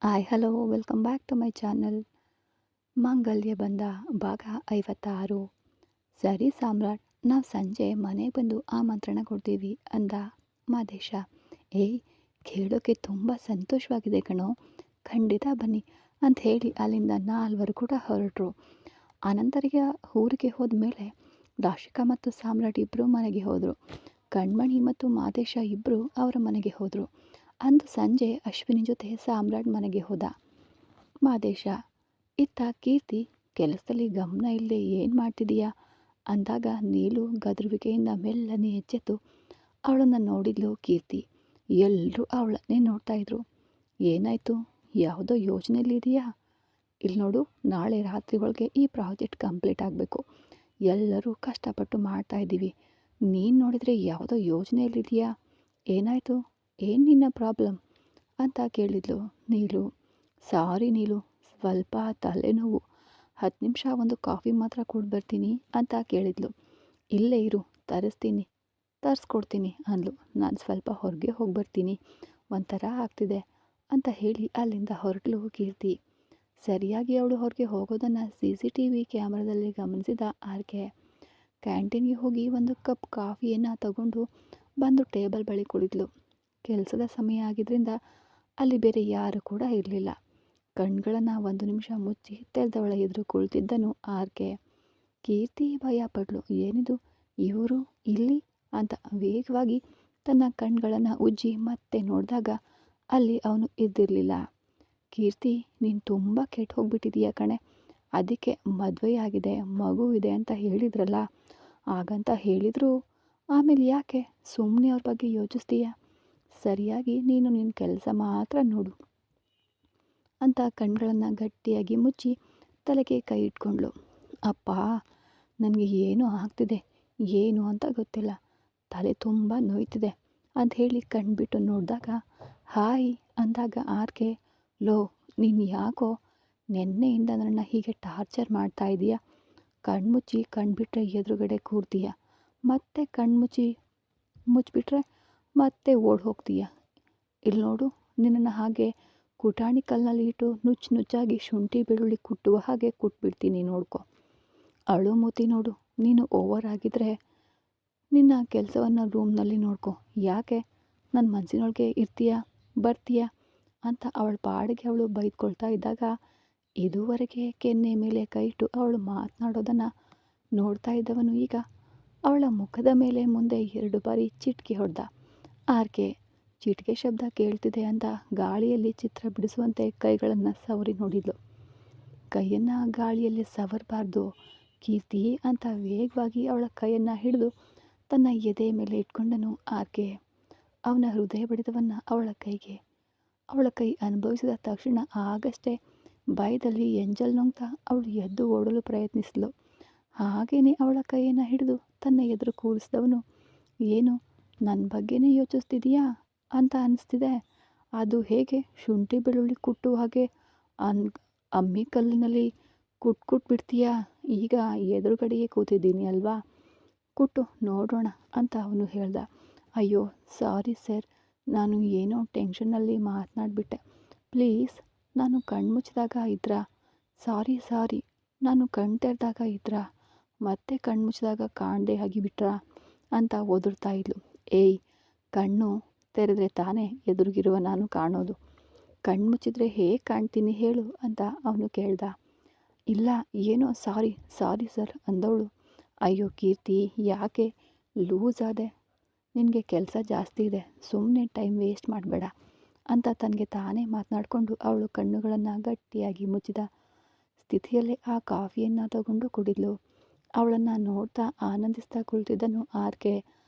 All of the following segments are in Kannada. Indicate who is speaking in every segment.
Speaker 1: Hi hello welcome back to my channel. Mangalya Bandha ಭಾಗ 56. ಸರಿ ಸಾಮ್ರಾಟ್, ನಾವು ಸಂಜೆ ಮನೆಗೆ ಬಂದು ಆಮಂತ್ರಣ ಕೊಡ್ತೀವಿ ಅಂದ ಮಾದೇಶ. ಏಯ್, ಕೇಳೋಕ್ಕೆ ತುಂಬ ಸಂತೋಷವಾಗಿದೆ ಕಣೋ, ಖಂಡಿತ ಬನ್ನಿ ಅಂತ ಹೇಳಿ ಅಲ್ಲಿಂದ ನಾಲ್ವರು ಕೂಡ ಹೊರಟರು. ಅನಂತರಿಗೆ ಊರಿಗೆ ಹೋದ ಮೇಲೆ ರಾಶಿಕಾ ಮತ್ತು ಸಾಮ್ರಾಟ್ ಇಬ್ಬರು ಮನೆಗೆ ಹೋದರು. ಕಣ್ಮಣಿ ಮತ್ತು ಮಾದೇಶ ಇಬ್ಬರು ಅವರ ಮನೆಗೆ ಹೋದರು. ಅಂದು ಸಂಜೆ ಅಶ್ವಿನಿ ಜೊತೆ ಸಾಮ್ರಾಟ್ ಮನೆಗೆ ಹೋದ ಮಾದೇಶ. ಇತ್ತ ಕೀರ್ತಿ ಕೆಲಸದಲ್ಲಿ ಗಮನ ಇಲ್ಲದೆ ಏನು ಮಾಡ್ತಿದೀಯಾ ಅಂದಾಗ ನೀಲು ಗದರುವಿಕೆಯಿಂದ ಮೆಲ್ಲನೆ ಎಚ್ಚೆತ್ತು ಅವಳನ್ನು ನೋಡಿದ್ಲು ಕೀರ್ತಿ. ಎಲ್ಲರೂ ಅವಳನ್ನೇ ನೋಡ್ತಾ ಇದ್ರು. ಏನಾಯಿತು, ಯಾವುದೋ ಯೋಚನೆಯಲ್ಲಿದೆಯಾ? ಇಲ್ಲಿ ನೋಡು, ನಾಳೆ ರಾತ್ರಿ ಒಳಗೆ ಈ ಪ್ರಾಜೆಕ್ಟ್ ಕಂಪ್ಲೀಟ್ ಆಗಬೇಕು. ಎಲ್ಲರೂ ಕಷ್ಟಪಟ್ಟು ಮಾಡ್ತಾ ಇದ್ದೀವಿ. ನೀನು ನೋಡಿದರೆ ಯಾವುದೋ ಯೋಜನೆಯಲ್ಲಿದೆಯಾ? ಏನಾಯಿತು, ಏನು ನಿನ್ನ ಪ್ರಾಬ್ಲಮ್ ಅಂತ ಕೇಳಿದ್ಲು ನೀಲು. ಸಾರಿ ನೀಲು, ಸ್ವಲ್ಪ ತಲೆನೋವು, 10 ನಿಮಿಷ ಒಂದು ಕಾಫಿ ಮಾತ್ರ ಬರ್ತೀನಿ ಅಂತ ಕೇಳಿದ್ಲು. ಇಲ್ಲೇ ಇರು, ತರಿಸ್ಕೊಡ್ತೀನಿ ಅಂದ್ಲು. ನಾನು ಸ್ವಲ್ಪ ಹೊರಗೆ ಹೋಗಿ ಬರ್ತೀನಿ, ಒಂಥರ ಆಗ್ತಿದೆ ಅಂತ ಹೇಳಿ ಅಲ್ಲಿಂದ ಹೊರಟಲು ಕೀರ್ತಿ. ಸರಿಯಾಗಿ ಅವಳು ಹೊರಗೆ ಹೋಗೋದನ್ನು CCTV ಕ್ಯಾಮ್ರಾದಲ್ಲಿ ಗಮನಿಸಿದ ಆರ್ಕೆ ಕ್ಯಾಂಟೀನ್ಗೆ ಹೋಗಿ ಒಂದು ಕಪ್ ಕಾಫಿಯನ್ನು ತಗೊಂಡು ಬಂದು ಟೇಬಲ್ ಬಳಿ ಕುಳಿದ್ಲು. ಕೆಲಸದ ಸಮಯ ಆಗಿದ್ದರಿಂದ ಅಲ್ಲಿ ಬೇರೆ ಯಾರು ಕೂಡ ಇರಲಿಲ್ಲ. ಕಣ್ಗಳನ್ನು 1 ನಿಮಿಷ ಮುಚ್ಚಿ ತೆರೆದವಳ ಎದುರು ಕುಳಿತಿದ್ದನು ಆರ್ಕೆ. ಕೀರ್ತಿ ಭಯ ಪಡ್ಲು. ಏನಿದು, ಇವರು ಇಲ್ಲಿ ಅಂತ ವೇಗವಾಗಿ ತನ್ನ ಕಣ್ಗಳನ್ನು ಉಜ್ಜಿ ಮತ್ತೆ ನೋಡಿದಾಗ ಅಲ್ಲಿ ಅವನು ಇದ್ದಿರಲಿಲ್ಲ. ಕೀರ್ತಿ, ನೀನು ತುಂಬ ಕೆಟ್ಟು ಹೋಗ್ಬಿಟ್ಟಿದೀಯ ಕಣೆ, ಅದಕ್ಕೆ ಮದುವೆಯಾಗಿದೆ, ಮಗು ಇದೆ ಅಂತ ಹೇಳಿದ್ರಲ್ಲ, ಹಾಗಂತ ಹೇಳಿದ್ರು ಆಮೇಲೆ ಯಾಕೆ ಸುಮ್ಮನೆ ಅವ್ರ ಬಗ್ಗೆ ಯೋಚಿಸ್ತೀಯ? ಸರಿಯಾಗಿ ನೀನು ನಿನ್ನ ಕೆಲಸ ಮಾತ್ರ ನೋಡು ಅಂತ ಕಣ್ಗಳನ್ನು ಗಟ್ಟಿಯಾಗಿ ಮುಚ್ಚಿ ತಲೆಗೆ ಕೈ ಇಟ್ಕೊಂಡ್ಳು. ಅಪ್ಪ, ನನಗೆ ಏನೋ ಆಗ್ತಿದೆ, ಏನು ಅಂತ ಗೊತ್ತಿಲ್ಲ, ತಲೆ ತುಂಬ ನೋಯ್ತಿದೆ ಅಂತ ಹೇಳಿ ಕಣ್ಬಿಟ್ಟು ನೋಡಿದಾಗ ಹಾಯ್ ಅಂದಾಗ ಆರ್ಕೆ, ಲೋ, ನೀನು ಯಾಕೋ ನೆನ್ನೆಯಿಂದ ನನ್ನ ಹೀಗೆ ಟಾರ್ಚರ್ ಮಾಡ್ತಾ ಇದೀಯಾ? ಕಣ್ಮುಚ್ಚಿ ಕಣ್ಬಿಟ್ರೆ ಎದುರುಗಡೆ ಕೂರ್ತೀಯ, ಮತ್ತೆ ಮುಚ್ಚಿಬಿಟ್ರೆ ಮತ್ತೆ ಓಡಿ ಹೋಗ್ತೀಯ. ಇಲ್ಲಿ ನೋಡು, ನಿನ್ನನ್ನು ಹಾಗೆ ಕುಟಾಣಿ ಕಲ್ಲಿನಲ್ಲಿ ಇಟ್ಟು ನುಚ್ಚಾಗಿ ಶುಂಠಿ ಬೆಳ್ಳುಳ್ಳಿ ಕುಟ್ಟುವ ಹಾಗೆ ಕುಟ್ಬಿಡ್ತೀನಿ, ನೋಡ್ಕೊ. ಅಳು ಮೂತಿ ನೋಡು, ನೀನು ಓವರ್ ಆಗಿದ್ರೆ ನಿನ್ನ ಕೆಲಸವನ್ನು ರೂಮ್ನಲ್ಲಿ ನೋಡ್ಕೊ. ಯಾಕೆ ನನ್ನ ಮನಸ್ಸಿನೊಳಗೆ ಇರ್ತೀಯಾ, ಬರ್ತೀಯಾ ಅಂತ ಅವಳ ಪಾಡಿಗೆ ಅವಳು ಬೈದ್ಕೊಳ್ತಾ ಇದ್ದಾಗ ಇದುವರೆಗೆ ಕೆನ್ನೆ ಮೇಲೆ ಕೈ ಇಟ್ಟು ಅವಳು ಮಾತನಾಡೋದನ್ನು ನೋಡ್ತಾ ಇದ್ದವನು ಈಗ ಅವಳ ಮುಖದ ಮೇಲೆ ಮುಂದೆ 2 ಬಾರಿ ಚಿಟಿಕೆ ಹೊಡೆದ. ಆರ್ಕೆ ಚಿಟಿಕೆ ಶಬ್ದ ಕೇಳ್ತಿದೆ ಅಂತ ಗಾಳಿಯಲ್ಲಿ ಚಿತ್ರ ಬಿಡಿಸುವಂತೆ ಕೈಗಳನ್ನು ಸವರಿ ನೋಡಿದ್ಲು. ಕೈಯನ್ನು ಗಾಳಿಯಲ್ಲಿ ಸವರಬಾರ್ದು ಕೀರ್ತಿ ಅಂತ ವೇಗವಾಗಿ ಅವಳ ಕೈಯನ್ನು ಹಿಡಿದು ತನ್ನ ಎದೆ ಮೇಲೆ ಇಟ್ಕೊಂಡನು ಆರ್ಕೆ. ಅವನ ಹೃದಯ ಬಡಿತವನ್ನು ಅವಳ ಕೈ ಅನುಭವಿಸಿದ ತಕ್ಷಣ ಆಗಷ್ಟೇ ಭಯದಲ್ಲಿ ಎಂಜಲ್ ನುಂಗ್ತಾ ಅವಳು ಎದ್ದು ಓಡಲು ಪ್ರಯತ್ನಿಸಿದ್ಲು. ಹಾಗೇನೆ ಅವಳ ಕೈಯನ್ನು ಹಿಡಿದು ತನ್ನ ಎದುರು ಕೂರಿಸಿದವನು, ಏನು, ನನ್ನ ಬಗ್ಗೆನೇ ಯೋಚಿಸ್ತಿದೀಯಾ ಅಂತ ಅನಿಸ್ತಿದೆ. ಅದು ಹೇಗೆ, ಶುಂಠಿ ಬೆಳ್ಳುಳ್ಳಿ ಕುಟ್ಟುವ ಹಾಗೆ ಅಮ್ಮಿ ಕಲ್ಲಿನಲ್ಲಿ ಕುಟ್ಬಿಡ್ತೀಯಾ? ಈಗ ಎದುರುಗಡೆಯೇ ಕೂತಿದ್ದೀನಿ ಅಲ್ವಾ, ಕುಟ್ಟು ನೋಡೋಣ ಅಂತ ಅವನು ಹೇಳ್ದ. ಅಯ್ಯೋ ಸಾರಿ ಸರ್, ನಾನು ಏನೋ ಟೆನ್ಷನ್ನಲ್ಲಿ ಮಾತನಾಡಿಬಿಟ್ಟೆ. ಪ್ಲೀಸ್, ನಾನು ಕಣ್ಮುಚ್ಚಿದಾಗ ಇದ್ರಾ? ಸಾರಿ, ನಾನು ಕಣ್ ತೆರೆದಾಗ ಇದ್ರಾ? ಮತ್ತೆ ಕಣ್ಮುಚ್ಚಿದಾಗ ಕಾಣದೆ ಆಗಿಬಿಟ್ರಾ ಅಂತ ಒದರ್ತಾ ಇದ್ಲು. ಏಯ್, ಕಣ್ಣು ತೆರೆದ್ರೆ ತಾನೇ ಎದುರಿಗಿರುವ ನಾನು ಕಾಣೋದು, ಕಣ್ಮುಚ್ಚಿದ್ರೆ ಹೇಗೆ ಕಾಣ್ತೀನಿ ಹೇಳು ಅಂತ ಅವನು ಕೇಳ್ದ. ಇಲ್ಲ, ಏನೋ ಸಾರಿ ಸರ್ ಅಂದವಳು. ಅಯ್ಯೋ ಕೀರ್ತಿ, ಯಾಕೆ ಲೂಸ್ ಆದೆ? ನಿನಗೆ ಕೆಲಸ ಜಾಸ್ತಿ ಇದೆ, ಸುಮ್ಮನೆ ಟೈಮ್ ವೇಸ್ಟ್ ಮಾಡಬೇಡ ಅಂತ ತನಗೆ ತಾನೇ ಮಾತನಾಡಿಕೊಂಡು ಅವಳು ಕಣ್ಣುಗಳನ್ನು ಗಟ್ಟಿಯಾಗಿ ಮುಚ್ಚಿದ ಸ್ಥಿತಿಯಲ್ಲೇ ಆ ಕಾಫಿಯನ್ನು ತಗೊಂಡು ಕುಡಿದ್ಲು. ಅವಳನ್ನು ನೋಡ್ತಾ ಆನಂದಿಸ್ತಾ ಕುಳಿತಿದ್ದನು ಆರ್ಕೆ.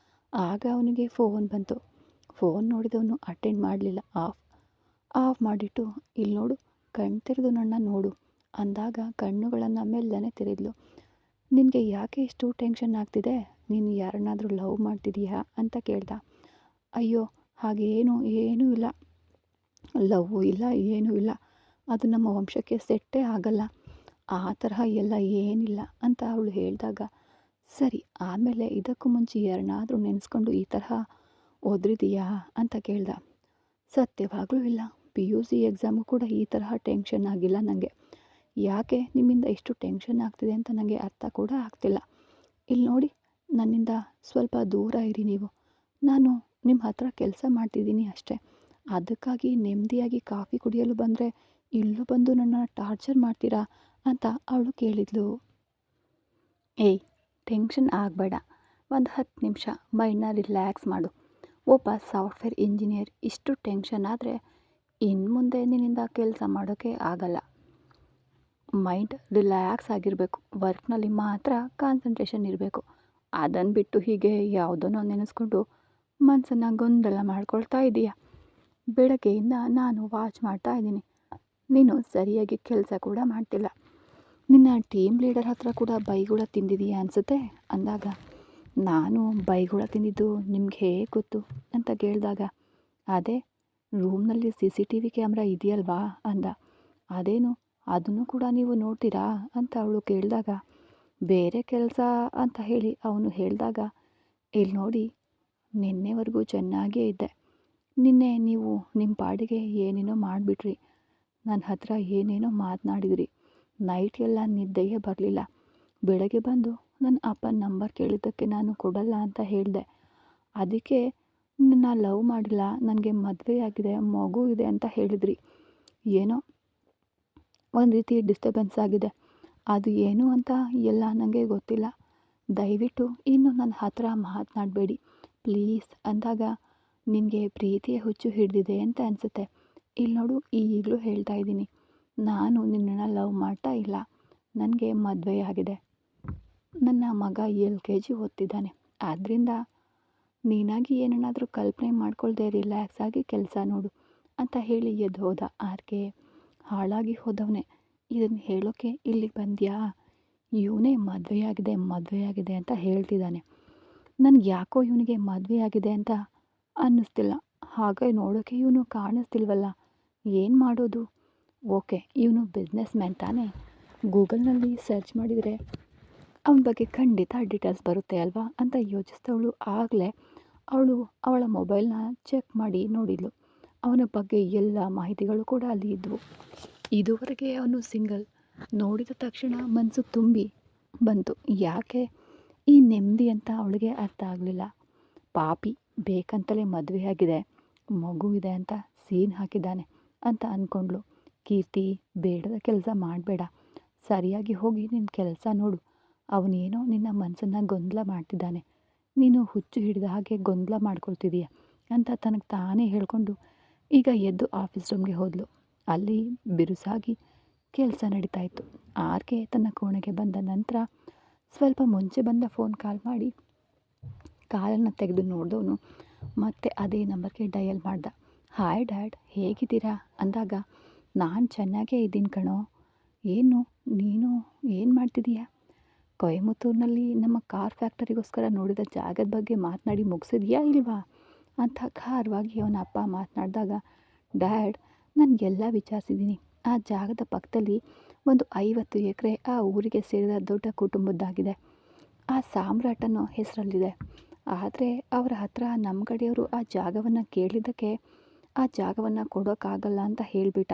Speaker 1: ಆಗ ಅವನಿಗೆ ಫೋನ್ ಬಂತು. ಫೋನ್ ನೋಡಿದವನು ಅಟೆಂಡ್ ಮಾಡಲಿಲ್ಲ. ಆಫ್ ಮಾಡಿಟ್ಟು, ಇಲ್ಲಿ ನೋಡು, ಕಣ್ ತೆರೆದು ನನ್ನ ನೋಡು ಅಂದಾಗ ಕಣ್ಣುಗಳನ್ನು ಮೆಲ್ಲನೆ ತೆರೆದ್ಲು. ನಿನಗೆ ಯಾಕೆ ಇಷ್ಟು ಟೆನ್ಷನ್ ಆಗ್ತಿದೆ? ನೀನು ಯಾರನ್ನಾದರೂ ಲವ್ ಮಾಡ್ತಿದೀಯಾ ಅಂತ ಕೇಳ್ದ. ಅಯ್ಯೋ ಹಾಗೇನೂ ಏನೂ ಇಲ್ಲ, ಲವ್ವು ಇಲ್ಲ, ಏನೂ ಇಲ್ಲ, ಅದು ನಮ್ಮ ವಂಶಕ್ಕೆ ಸೆಟ್ಟೇ ಆಗಲ್ಲ, ಆ ತರಹ ಎಲ್ಲ ಏನಿಲ್ಲ ಅಂತ ಅವಳು ಹೇಳಿದಾಗ, ಸರಿ, ಆಮೇಲೆ ಇದಕ್ಕೂ ಮುಂಚೆ ಯಾರನ್ನಾದರೂ ನೆನೆಸ್ಕೊಂಡು ಈ ತರಹ ಒದ್ರಿದೀಯಾ ಅಂತ ಕೇಳ್ದ. ಸತ್ಯವಾಗಲೂ ಇಲ್ಲ, PUC ಎಕ್ಸಾಮು ಕೂಡ ಈ ತರಹ ಟೆನ್ಷನ್ ಆಗಿಲ್ಲ ನನಗೆ. ಯಾಕೆ ನಿಮ್ಮಿಂದ ಇಷ್ಟು ಟೆನ್ಷನ್ ಆಗ್ತಿದೆ ಅಂತ ನನಗೆ ಅರ್ಥ ಕೂಡ ಆಗ್ತಿಲ್ಲ. ಇಲ್ಲಿ ನೋಡಿ, ನನ್ನಿಂದ ಸ್ವಲ್ಪ ದೂರ ಇರಿ ನೀವು. ನಾನು ನಿಮ್ಮ ಹತ್ರ ಕೆಲಸ ಮಾಡ್ತಿದ್ದೀನಿ ಅಷ್ಟೇ. ಅದಕ್ಕಾಗಿ ನೆಮ್ಮದಿಯಾಗಿ ಕಾಫಿ ಕುಡಿಯಲು ಬಂದರೆ ಇಲ್ಲೂ ಬಂದು ನನ್ನ ಟಾರ್ಚರ್ ಮಾಡ್ತೀರಾ ಅಂತ ಅವಳು ಕೇಳಿದ್ಲು. ಏಯ್, ಟೆನ್ಷನ್ ಆಗಬೇಡ. ಒಂದು 10 ನಿಮಿಷ ಮೈಂಡ್ನ ರಿಲ್ಯಾಕ್ಸ್ ಮಾಡು. ಒಬ್ಬ ಸಾಫ್ಟ್ವೇರ್ ಇಂಜಿನಿಯರ್ ಇಷ್ಟು ಟೆನ್ಷನ್ ಆದರೆ ಇನ್ನು ಮುಂದೆ ನಿನ್ನಿಂದ ಕೆಲಸ ಮಾಡೋಕ್ಕೆ ಆಗಲ್ಲ. ಮೈಂಡ್ ರಿಲ್ಯಾಕ್ಸ್ ಆಗಿರಬೇಕು. ವರ್ಕ್ನಲ್ಲಿ ಮಾತ್ರ ಕಾನ್ಸಂಟ್ರೇಷನ್ ಇರಬೇಕು. ಅದನ್ನು ಬಿಟ್ಟು ಹೀಗೆ ಯಾವುದನ್ನೋ ನೆನೆಸ್ಕೊಂಡು ಮನಸ್ಸನ್ನು ಗೊಂದಲ ಮಾಡ್ಕೊಳ್ತಾ ಇದೀಯ. ಬೆಳಗ್ಗೆಯಿಂದ ನಾನು ವಾಚ್ ಮಾಡ್ತಾ ಇದ್ದೀನಿ. ನೀನು ಸರಿಯಾಗಿ ಕೆಲಸ ಕೂಡ ಮಾಡ್ತಿಲ್ಲ. ನಿನ್ನ ಟೀಮ್ ಲೀಡರ್ ಹತ್ರ ಕೂಡ ಬೈಗುಳ ತಿಂದಿದೀಯ ಅನಿಸುತ್ತೆ ಅಂದಾಗ, ನಾನು ಬೈಗುಳ ತಿಂದಿದ್ದು ನಿಮ್ಗೆ ಹೇಗೆ ಗೊತ್ತು ಅಂತ ಕೇಳಿದಾಗ, ಅದೇ ರೂಮ್ನಲ್ಲಿ CCTV ಕ್ಯಾಮ್ರಾ ಇದೆಯಲ್ವಾ ಅಂದ. ಅದೇನು, ಅದನ್ನು ಕೂಡ ನೀವು ನೋಡ್ತೀರಾ ಅಂತ ಅವಳು ಕೇಳಿದಾಗ, ಬೇರೆ ಕೆಲಸ ಅಂತ ಹೇಳಿ ಅವನು ಹೇಳಿದಾಗ, ಇಲ್ಲಿ ನೋಡಿ, ನಿನ್ನೆವರೆಗೂ ಚೆನ್ನಾಗೇ ಇದ್ದೆ. ನಿನ್ನೆ ನೀವು ನಿಮ್ಮ ಪಾಡಿಗೆ ಏನೇನೋ ಮಾಡಿಬಿಟ್ರಿ. ನನ್ನ ಹತ್ರ ಏನೇನೋ ಮಾತನಾಡಿದ್ರಿ. ನೈಟ್ ಎಲ್ಲ ನಿದ್ದೆಯೇ ಬರಲಿಲ್ಲ. ಬೆಳಗ್ಗೆ ಬಂದು ನನ್ನ ಅಪ್ಪನ ನಂಬರ್ ಕೇಳಿದ್ದಕ್ಕೆ ನಾನು ಕೊಡಲ್ಲ ಅಂತ ಹೇಳಿದೆ. ಅದಕ್ಕೆ ನನ್ನ ಲವ್ ಮಾಡಿಲ್ಲ, ನನಗೆ ಮದುವೆ ಆಗಿದೆ, ಮಗು ಇದೆ ಅಂತ ಹೇಳಿದ್ರಿ. ಏನೋ ಒಂದು ರೀತಿ ಡಿಸ್ಟರ್ಬೆನ್ಸ್ ಆಗಿದೆ. ಅದು ಏನು ಅಂತ ಎಲ್ಲ ನನಗೆ ಗೊತ್ತಿಲ್ಲ. ದಯವಿಟ್ಟು ಇನ್ನು ನನ್ನ ಹತ್ರ ಮಾತನಾಡಬೇಡಿ ಪ್ಲೀಸ್ ಅಂದಾಗ, ನಿನಗೆ ಪ್ರೀತಿಯ ಹುಚ್ಚು ಹಿಡಿದಿದೆ ಅಂತ ಅನಿಸುತ್ತೆ. ಇಲ್ಲಿ ನೋಡು, ಈಗಲೂ ಹೇಳ್ತಾ ಇದ್ದೀನಿ, ನಾನು ನಿನ್ನನ್ನು ಲವ್ ಮಾಡ್ತಾ ಇಲ್ಲ. ನನಗೆ ಮದುವೆ ಆಗಿದೆ. ನನ್ನ ಮಗ LKG ಓದ್ತಿದ್ದಾನೆ. ಆದ್ದರಿಂದ ನೀನಾಗಿ ಏನನ್ನಾದರೂ ಕಲ್ಪನೆ ಮಾಡ್ಕೊಳ್ದೆ ರಿಲ್ಯಾಕ್ಸ್ ಆಗಿ ಕೆಲಸ ನೋಡು ಅಂತ ಹೇಳಿ ಎದ್ದು ಹೋದ. ಆರ್ಕೆ ಹಾಳಾಗಿ ಹೋದವನೇ ಇದನ್ನು ಹೇಳೋಕ್ಕೆ ಇಲ್ಲಿಗೆ ಬಂದ್ಯಾ? ಇವನೇ ಮದುವೆ ಆಗಿದೆ ಅಂತ ಹೇಳ್ತಿದ್ದಾನೆ. ನನಗೆ ಯಾಕೋ ಇವನಿಗೆ ಮದುವೆ ಆಗಿದೆ ಅಂತ ಅನ್ನಿಸ್ತಿಲ್ಲ. ಹಾಗೆ ನೋಡೋಕ್ಕೆ ಇವನು ಕಾಣಿಸ್ತಿಲ್ವಲ್ಲ, ಏನು ಮಾಡೋದು? ಓಕೆ, ಇವನು ಬಿಸ್ನೆಸ್ ಮ್ಯಾನ್ ತಾನೇ. ಗೂಗಲ್ನಲ್ಲಿ ಸರ್ಚ್ ಮಾಡಿದರೆ ಅವನ ಬಗ್ಗೆ ಖಂಡಿತ ಡೀಟೇಲ್ಸ್ ಬರುತ್ತೆ ಅಲ್ವಾ ಅಂತ ಯೋಚಿಸಿದವಳು ಆಗಲೇ ಅವಳ ಮೊಬೈಲ್ನ ಚೆಕ್ ಮಾಡಿ ನೋಡಿದ್ಲು. ಅವನ ಬಗ್ಗೆ ಎಲ್ಲ ಮಾಹಿತಿಗಳು ಕೂಡ ಅಲ್ಲಿ ಇದ್ವು. ಇದುವರೆಗೆ ಅವನು ಸಿಂಗಲ್. ನೋಡಿದ ತಕ್ಷಣ ಮನಸ್ಸು ತುಂಬಿ ಬಂತು. ಯಾಕೆ ಈ ನೆಮ್ಮದಿ ಅಂತ ಅವಳಿಗೆ ಅರ್ಥ ಆಗಲಿಲ್ಲ. ಪಾಪಿ, ಬೇಕಂತಲೇ ಮದುವೆ ಆಗಿದೆ, ಮಗು ಇದೆ ಅಂತ ಸೀನ್ ಹಾಕಿದ್ದಾನೆ ಅಂತ ಅಂದ್ಕೊಂಡ್ಳು. ಕೀರ್ತಿ, ಬೇಡದ ಕೆಲಸ ಮಾಡಬೇಡ. ಸರಿಯಾಗಿ ಹೋಗಿ ನಿನ್ನ ಕೆಲಸ ನೋಡು. ಅವನೇನೋ ನಿನ್ನ ಮನಸ್ಸನ್ನು ಗೊಂದಲ ಮಾಡ್ತಿದ್ದಾನೆ. ನೀನು ಹುಚ್ಚು ಹಿಡಿದ ಹಾಗೆ ಗೊಂದಲ ಮಾಡ್ಕೊಳ್ತಿದೀಯ ಅಂತ ತನಗೆ ತಾನೇ ಹೇಳಿಕೊಂಡು ಈಗ ಎದ್ದು ಆಫೀಸ್ ರೂಮ್ಗೆ ಹೋದಳು. ಅಲ್ಲಿ ಬಿರುಸಾಗಿ ಕೆಲಸ ನಡೀತಾ ಇತ್ತು. ಆರ್ಕೆ ತನ್ನ ಕೋಣೆಗೆ ಬಂದ ನಂತರ ಸ್ವಲ್ಪ ಮುಂಚೆ ಬಂದ ಫೋನ್ ಕಾಲ್ ಮಾಡಿ ಕಾಲನ್ನು ತೆಗೆದು ನೋಡಿದವನು ಮತ್ತೆ ಅದೇ ನಂಬರ್ಗೆ ಡಯಲ್ ಮಾಡ್ದ. ಹಾಯ್ ಡ್ಯಾಡ್, ಹೇಗಿದ್ದೀರಾ ಅಂದಾಗ, ನಾನು ಚೆನ್ನಾಗೇ ಇದ್ದೀನಿ ಕಣೋ. ನೀನು ಏನು ಮಾಡ್ತಿದ್ದೀಯಾ? ಕೊಯಮತ್ತೂರಿನಲ್ಲಿ ನಮ್ಮ ಕಾರ್ ಫ್ಯಾಕ್ಟರಿಗೋಸ್ಕರ ನೋಡಿದ ಜಾಗದ ಬಗ್ಗೆ ಮಾತನಾಡಿ ಮುಗಿಸಿದ್ಯಾ ಇಲ್ವಾ ಅಂತ ಖಾರವಾಗಿ ಅವನ ಅಪ್ಪ ಮಾತನಾಡಿದಾಗ, ಡ್ಯಾಡ್, ನನಗೆಲ್ಲ ವಿಚಾರಿಸಿದ್ದೀನಿ. ಆ ಜಾಗದ ಪಕ್ಕದಲ್ಲಿ ಒಂದು 50 ಎಕರೆ ಆ ಊರಿಗೆ ಸೇರಿದ ದೊಡ್ಡ ಕುಟುಂಬದ್ದಾಗಿದೆ. ಆ ಸಾಮ್ರಾಟ್ ಅನ್ನೋ ಹೆಸರಲ್ಲಿದೆ. ಆದರೆ ಅವರ ಹತ್ರ ನಮ್ಮ ಕಡೆಯವರು ಆ ಜಾಗವನ್ನು ಕೇಳಿದ್ದಕ್ಕೆ ಆ ಜಾಗವನ್ನು ಕೊಡೋಕ್ಕಾಗಲ್ಲ ಅಂತ ಹೇಳಿಬಿಟ್ಟ.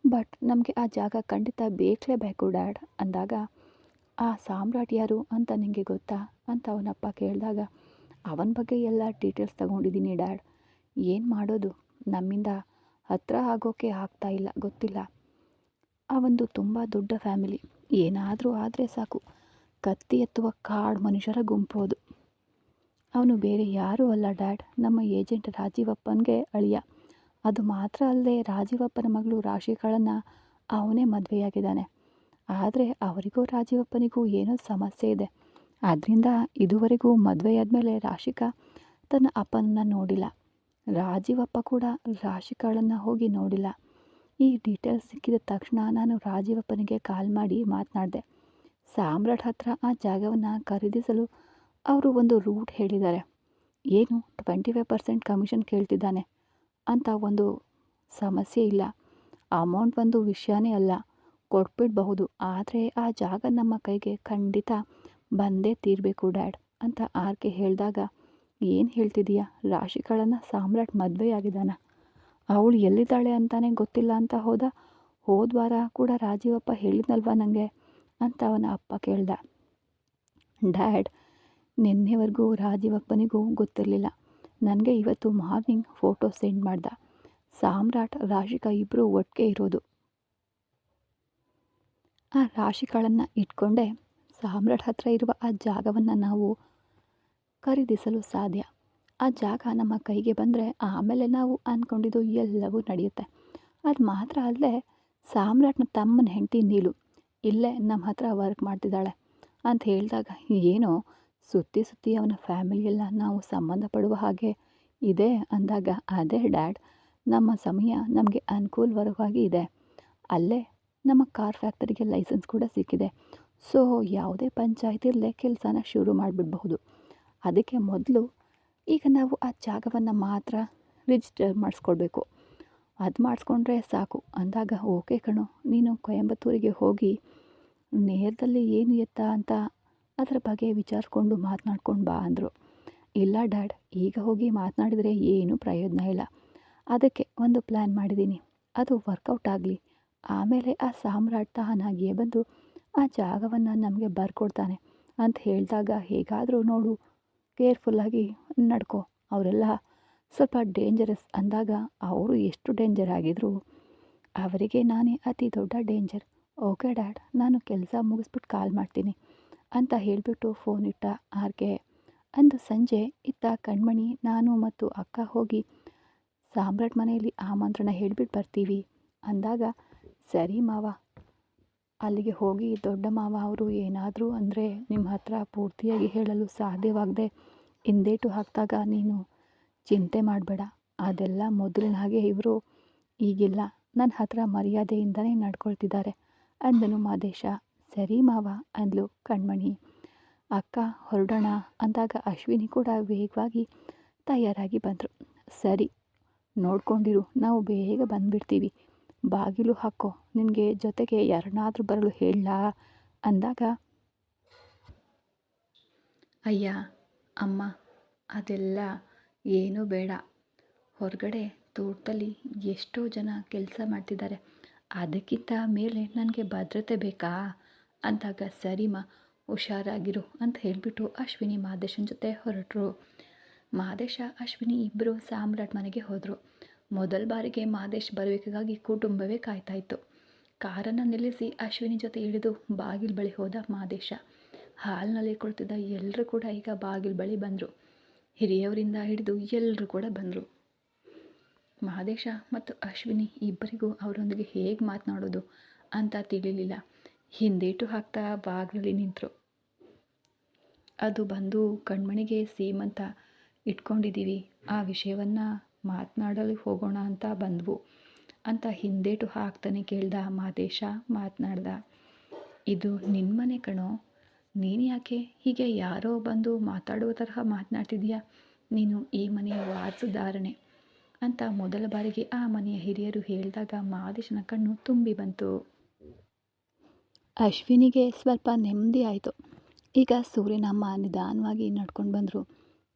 Speaker 1: ಬಟ್ ನಮಗೆ ಆ ಜಾಗ ಖಂಡಿತ ಬೇಕಲೇಬೇಕು ಡ್ಯಾಡ್ ಅಂದಾಗ, ಆ ಸಾಮ್ರಾಟ್ ಯಾರು ಅಂತ ನಿಮಗೆ ಗೊತ್ತಾ ಅಂತ ಅವನಪ್ಪ ಕೇಳಿದಾಗ, ಅವನ ಬಗ್ಗೆ ಎಲ್ಲ ಡೀಟೇಲ್ಸ್ ತಗೊಂಡಿದ್ದೀನಿ ಡ್ಯಾಡ್. ಏನು ಮಾಡೋದು, ನಮ್ಮಿಂದ ಹತ್ರ ಆಗೋಕ್ಕೆ ಆಗ್ತಾ ಇಲ್ಲ, ಗೊತ್ತಿಲ್ಲ. ಆ ಒಂದು ತುಂಬ ದೊಡ್ಡ ಫ್ಯಾಮಿಲಿ. ಏನಾದರೂ ಆದರೆ ಸಾಕು, ಕತ್ತಿ ಎತ್ತುವ ಕಾಡು ಮನುಷ್ಯರ ಗುಂಪು ಅದು. ಅವನು ಬೇರೆ ಯಾರೂ ಅಲ್ಲ ಡ್ಯಾಡ್, ನಮ್ಮ ಏಜೆಂಟ್ ರಾಜೀವಪ್ಪನಿಗೆ ಅಳಿಯ. ಅದು ಮಾತ್ರ ಅಲ್ಲದೆ ರಾಜೀವಪ್ಪನ ಮಗಳು ರಾಶಿಕಳನ್ನು ಅವನೇ ಮದುವೆಯಾಗಿದ್ದಾನೆ. ಆದರೆ ಅವರಿಗೂ ರಾಜೀವಪ್ಪನಿಗೂ ಏನೋ ಸಮಸ್ಯೆ ಇದೆ. ಆದ್ದರಿಂದ ಇದುವರೆಗೂ ಮದುವೆಯಾದಮೇಲೆ ರಾಶಿಕಾ ತನ್ನ ಅಪ್ಪನನ್ನು ನೋಡಿಲ್ಲ. ರಾಜೀವಪ್ಪ ಕೂಡ ರಾಶಿಕಳನ್ನು ಹೋಗಿ ನೋಡಿಲ್ಲ. ಈ ಡೀಟೇಲ್ಸ್ ಸಿಕ್ಕಿದ ತಕ್ಷಣ ನಾನು ರಾಜೀವಪ್ಪನಿಗೆ ಕಾಲ್ ಮಾಡಿ ಮಾತನಾಡಿದೆ. ಸಾಮ್ರಾಟ್ ಹತ್ರ ಆ ಜಾಗವನ್ನು ಖರೀದಿಸಲು ಅವರು ಒಂದು ರೂಟ್ ಹೇಳಿದ್ದಾರೆ. ಏನು 25% ಕಮಿಷನ್ ಕೇಳ್ತಿದ್ದಾನೆ ಅಂತ. ಒಂದು ಸಮಸ್ಯೆ ಇಲ್ಲ, ಅಮೌಂಟ್ ಒಂದು ವಿಷಯನೇ ಅಲ್ಲ, ಕೊಟ್ಬಿಡಬಹುದು. ಆದರೆ ಆ ಜಾಗ ನಮ್ಮ ಕೈಗೆ ಖಂಡಿತ ಬಂದೇ ತೀರಬೇಕು ಡ್ಯಾಡ್ ಅಂತ ಆರ್ಕೆ ಹೇಳಿದಾಗ, ಏನು ಹೇಳ್ತಿದೀಯಾ? ರಾಶಿಕಳನ್ನು ಸಾಮ್ರಾಟ್ ಮದುವೆ ಆಗಿದ್ದಾನ ಅವಳು ಎಲ್ಲಿದ್ದಾಳೆ ಅಂತಾನೆ ಗೊತ್ತಿಲ್ಲ ಅಂತ ಹೋದ ವಾರ ಕೂಡ ರಾಜೀವಪ್ಪ ಹೇಳಿದ್ನಲ್ವ ನನಗೆ ಅಂತ ಅವನ ಅಪ್ಪ ಕೇಳ್ದ. ಡ್ಯಾಡ್, ನಿನ್ನೆವರೆಗೂ ರಾಜೀವಪ್ಪನಿಗೂ ಗೊತ್ತಿರಲಿಲ್ಲ. ನನಗೆ ಇವತ್ತು ಮಾರ್ನಿಂಗ್ ಫೋಟೋ ಸೆಂಡ್ ಮಾಡ್ದ. ಸಾಮ್ರಾಟ್, ರಾಶಿಕಾ ಇಬ್ಬರು ಒಟ್ಟಿಗೆ ಇರೋದು. ಆ ರಾಶಿಕಾಳನ್ನು ಇಟ್ಕೊಂಡೇ ಸಾಮ್ರಾಟ್ ಹತ್ರ ಇರುವ ಆ ಜಾಗವನ್ನು ನಾವು ಖರೀದಿಸಲು ಸಾಧ್ಯ. ಆ ಜಾಗ ನಮ್ಮ ಕೈಗೆ ಬಂದರೆ ಆಮೇಲೆ ನಾವು ಅಂದ್ಕೊಂಡಿದ್ದು ಎಲ್ಲವೂ ನಡೆಯುತ್ತೆ. ಅದು ಮಾತ್ರ ಅಲ್ಲದೆ ಸಾಮ್ರಾಟ್ನ ತಮ್ಮನ ಹೆಂಡತಿ ನೀಲು ಇಲ್ಲೇ ನಮ್ಮ ಹತ್ರ ವರ್ಕ್ ಮಾಡ್ತಿದ್ದಾಳೆ ಅಂತ ಹೇಳಿದಾಗ, ಏನೋ ಸುತ್ತಿ ಅವನ ಫ್ಯಾಮಿಲಿಯೆಲ್ಲ ನಾವು ಸಂಬಂಧ ಪಡುವ ಹಾಗೆ ಇದೆ ಅಂದಾಗ, ಅದೇ ಡ್ಯಾಡ್, ನಮ್ಮ ಸಮಯ ನಮಗೆ ಅನುಕೂಲವಾಗಿ ಇದೆ. ಅಲ್ಲೇ ನಮ್ಮ ಕಾರ್ ಫ್ಯಾಕ್ಟರಿಗೆ ಲೈಸೆನ್ಸ್ ಕೂಡ ಸಿಕ್ಕಿದೆ. ಸೊ ಯಾವುದೇ ಪಂಚಾಯತಿಯಲ್ಲೇ ಕೆಲಸನ ಶುರು ಮಾಡಿಬಿಡ್ಬಹುದು. ಅದಕ್ಕೆ ಮೊದಲು ಈಗ ನಾವು ಆ ಜಾಗವನ್ನು ಮಾತ್ರ ರಿಜಿಸ್ಟರ್ ಮಾಡಿಸ್ಕೊಳ್ಬೇಕು. ಅದು ಮಾಡಿಸ್ಕೊಂಡ್ರೆ ಸಾಕು ಅಂದಾಗ, ಓಕೆ ಕಣೋ, ನೀನು ಕೊಯಂಬತ್ತೂರಿಗೆ ಹೋಗಿ ನೇರದಲ್ಲಿ ಏನು ಎತ್ತ ಅಂತ ಅದರ ಬಗ್ಗೆ ವಿಚಾರಿಸ್ಕೊಂಡು ಮಾತನಾಡ್ಕೊಂಡು ಬಾ ಅಂದರು. ಇಲ್ಲ ಡ್ಯಾಡ್, ಈಗ ಹೋಗಿ ಮಾತನಾಡಿದರೆ ಏನೂ ಪ್ರಯೋಜನ ಇಲ್ಲ. ಅದಕ್ಕೆ ಒಂದು ಪ್ಲ್ಯಾನ್ ಮಾಡಿದ್ದೀನಿ, ಅದು ವರ್ಕೌಟ್ ಆಗಲಿ. ಆಮೇಲೆ ಆ ಸಾಮ್ರಾಟ್ ತಾನಾಗಿಯೇ ಬಂದು ಆ ಜಾಗವನ್ನು ನಮಗೆ ಬರ್ಕೊಡ್ತಾನೆ ಅಂತ ಹೇಳಿದಾಗ, ಹೇಗಾದರೂ ನೋಡು, ಕೇರ್ಫುಲ್ಲಾಗಿ ನಡ್ಕೊ. ಅವರೆಲ್ಲ ಸ್ವಲ್ಪ ಡೇಂಜರಸ್ ಅಂದಾಗ, ಅವರು ಎಷ್ಟು ಡೇಂಜರ್ ಆಗಿದ್ರು ಅವರಿಗೆ ನಾನೇ ಅತಿ ದೊಡ್ಡ ಡೇಂಜರ್. ಓಕೆ ಡ್ಯಾಡ್, ನಾನು ಕೆಲಸ ಮುಗಿಸ್ಬಿಟ್ಟು ಕಾಲ್ ಮಾಡ್ತೀನಿ ಅಂತ ಹೇಳಿಬಿಟ್ಟು ಫೋನ್ ಇಟ್ಟ ಆರ್ಕೆ. ಅಂದು ಸಂಜೆ ಇತ್ತ ಕಣ್ಮಣಿ, ನಾನು ಮತ್ತು ಅಕ್ಕ ಹೋಗಿ ಸಾಮ್ರಾಟ್ ಮನೆಯಲ್ಲಿ ಆಮಂತ್ರಣ ಹೇಳಿಬಿಟ್ಟು ಬರ್ತೀವಿ ಅಂದಾಗ, ಸರಿ ಮಾವ, ಅಲ್ಲಿಗೆ ಹೋಗಿ ದೊಡ್ಡ ಮಾವ ಅವರು ಏನಾದರೂ ಅಂದರೆ ನಿಮ್ಮ ಹತ್ರ ಪೂರ್ತಿಯಾಗಿ ಹೇಳಲು ಸಾಧ್ಯವಾಗದೆ ಹಿಂದೇಟು ಹಾಕಿದಾಗ ನೀನು ಚಿಂತೆ ಮಾಡಬೇಡ. ಅದೆಲ್ಲ ಮೊದಲಿನ ಹಾಗೆ ಇವರು ಈಗಿಲ್ಲ, ನನ್ನ ಹತ್ರ ಮರ್ಯಾದೆಯಿಂದನೇ ನಡ್ಕೊಳ್ತಿದ್ದಾರೆ ಅಂದನು ಮಾದೇಶ. ಸರಿ ಮಾವ ಅಂದ್ಲು ಕಣ್ಮಣಿ. ಅಕ್ಕ ಹೊರಡೋಣ ಅಂದಾಗ ಅಶ್ವಿನಿ ಕೂಡ ವೇಗವಾಗಿ ತಯಾರಾಗಿ ಬಂದರು. ಸರಿ, ನೋಡ್ಕೊಂಡಿರು, ನಾವು ಬೇಗ ಬಂದುಬಿಡ್ತೀವಿ. ಬಾಗಿಲು ಹಾಕೋ, ನಿನಗೆ ಜೊತೆಗೆ ಯಾರನ್ನಾದರೂ ಬರಲು ಹೇಳಲಾ ಅಂದಾಗ, ಅಯ್ಯ ಅಮ್ಮ, ಅದೆಲ್ಲ ಏನೂ ಬೇಡ. ಹೊರಗಡೆ ತೋಟದಲ್ಲಿ ಎಷ್ಟೋ ಜನ ಕೆಲಸ ಮಾಡ್ತಿದ್ದಾರೆ, ಅದಕ್ಕಿಂತ ಮೇಲೆ ನನಗೆ ಭದ್ರತೆ ಬೇಕಾ ಅಂದಾಗ, ಸರಿಮ್ಮ, ಹುಷಾರಾಗಿರು ಅಂತ ಹೇಳಿಬಿಟ್ಟು ಅಶ್ವಿನಿ ಮಾದೇಶನ ಜೊತೆ ಹೊರಟರು. ಮಾದೇಶ ಅಶ್ವಿನಿ ಇಬ್ಬರು ಸಾಮ್ರಾಟ್ ಮನೆಗೆ ಹೋದರು. ಮೊದಲ ಬಾರಿಗೆ ಮಾದೇಶ್ ಬರಬೇಕಾಗಿ ಕುಟುಂಬವೇ ಕಾಯ್ತಾಯಿತ್ತು. ಕಾರನ್ನು ನಿಲ್ಲಿಸಿ ಅಶ್ವಿನಿ ಜೊತೆ ಇಳಿದು ಬಾಗಿಲು ಬಳಿ ಹೋದ ಮಾದೇಶ. ಹಾಲ್ನಲ್ಲಿ ಕುಳಿತಿದ್ದ ಎಲ್ಲರೂ ಕೂಡ ಈಗ ಬಾಗಿಲು ಬಳಿ ಬಂದರು. ಹಿರಿಯವರಿಂದ ಹಿಡಿದು ಎಲ್ಲರೂ ಕೂಡ ಬಂದರು. ಮಾದೇಶ ಮತ್ತು ಅಶ್ವಿನಿ ಇಬ್ಬರಿಗೂ ಅವರೊಂದಿಗೆ ಹೇಗೆ ಮಾತನಾಡೋದು ಅಂತ ತಿಳಿಲಿಲ್ಲ. ಹಿಂದೇಟು ಹಾಕ್ತಾ ಬಾಗಿಲಲ್ಲಿ ನಿಂತರು. ಅದು ಬಂದು ಕಣ್ಮಣಿಗೆ ಸೀಮಂತ ಇಟ್ಕೊಂಡಿದ್ದೀವಿ, ಆ ವಿಷಯವನ್ನು ಮಾತನಾಡಲು ಹೋಗೋಣ ಅಂತ ಬಂದ್ವು ಅಂತ ಹಿಂದೇಟು ಹಾಕ್ತಾನೆ ಕೇಳ್ದ ಮಾದೇಶ. ಮಾತನಾಡ್ದ, ಇದು ನಿನ್ನ ಮನೆ ಕಣೋ, ನೀನು ಯಾಕೆ ಹೀಗೆ ಯಾರೋ ಬಂದು ಮಾತಾಡುವ ತರಹ ಮಾತನಾಡ್ತಿದೀಯಾ? ನೀನು ಈ ಮನೆಯ ವಾರಸುದಾರನೇ ಅಂತ ಮೊದಲ ಬಾರಿಗೆ ಆ ಮನೆಯ ಹಿರಿಯರು ಹೇಳಿದಾಗ ಮಾದೇಶನ ಕಣ್ಣು ತುಂಬಿ ಬಂತು. ಅಶ್ವಿನಿಗೆ ಸ್ವಲ್ಪ ನೆಮ್ಮದಿ ಆಯಿತು. ಈಗ ಸೂರ್ಯನಮ್ಮ ನಿಧಾನವಾಗಿ ನಡ್ಕೊಂಡು ಬಂದರು.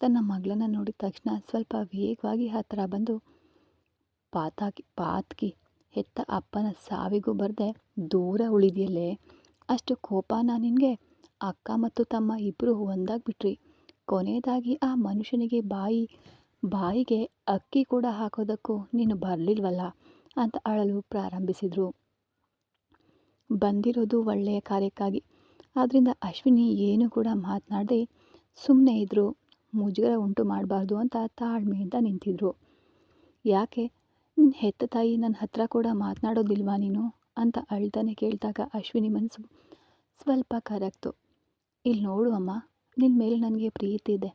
Speaker 1: ತನ್ನ ಮಗಳನ್ನು ನೋಡಿದ ತಕ್ಷಣ ಸ್ವಲ್ಪ ವೇಗವಾಗಿ ಹತ್ತಿರ ಬಂದು ಪಾತ್ಕಿ ಹೆತ್ತ ಅಪ್ಪನ ಸಾವಿಗೂ ಬರದೆ ದೂರ ಉಳಿದಿಯಲ್ಲೇ, ಅಷ್ಟು ಕೋಪನ ನಿನಗೆ? ಅಕ್ಕ ಮತ್ತು ತಮ್ಮ ಇಬ್ಬರು ಒಂದಾಗ್ಬಿಟ್ರಿ. ಕೊನೆಯದಾಗಿ ಆ ಮನುಷ್ಯನಿಗೆ ಬಾಯಿಗೆ ಅಕ್ಕಿ ಕೂಡ ಹಾಕೋದಕ್ಕೂ ನೀನು ಬರಲಿಲ್ವಲ್ಲ ಅಂತ ಅಳಲು ಪ್ರಾರಂಭಿಸಿದರು. ಬಂದಿರೋದು ಒಳ್ಳೆಯ ಕಾರ್ಯಕ್ಕಾಗಿ. ಆದ್ದರಿಂದ ಅಶ್ವಿನಿ ಏನು ಕೂಡ ಮಾತನಾಡದೆ ಸುಮ್ಮನೆ ಇದ್ದರು. ಮುಜುಗರ ಉಂಟು ಮಾಡಬಾರ್ದು ಅಂತ ತಾಳ್ಮೆಯಿಂದ ನಿಂತಿದ್ರು. ಯಾಕೆ, ನಿನ್ನ ಹೆತ್ತ ತಾಯಿ ನನ್ನ ಹತ್ರ ಕೂಡ ಮಾತನಾಡೋದಿಲ್ವಾ ನೀನು ಅಂತ ಅಳ್ತಾನೆ ಕೇಳಿದಾಗ ಅಶ್ವಿನಿ ಮನಸ್ಸು ಸ್ವಲ್ಪ ಕರಗ್ತು. ಇಲ್ಲಿ ನೋಡು ಅಮ್ಮ, ನಿನ್ನ ಮೇಲೆ ನನಗೆ ಪ್ರೀತಿ ಇದೆ,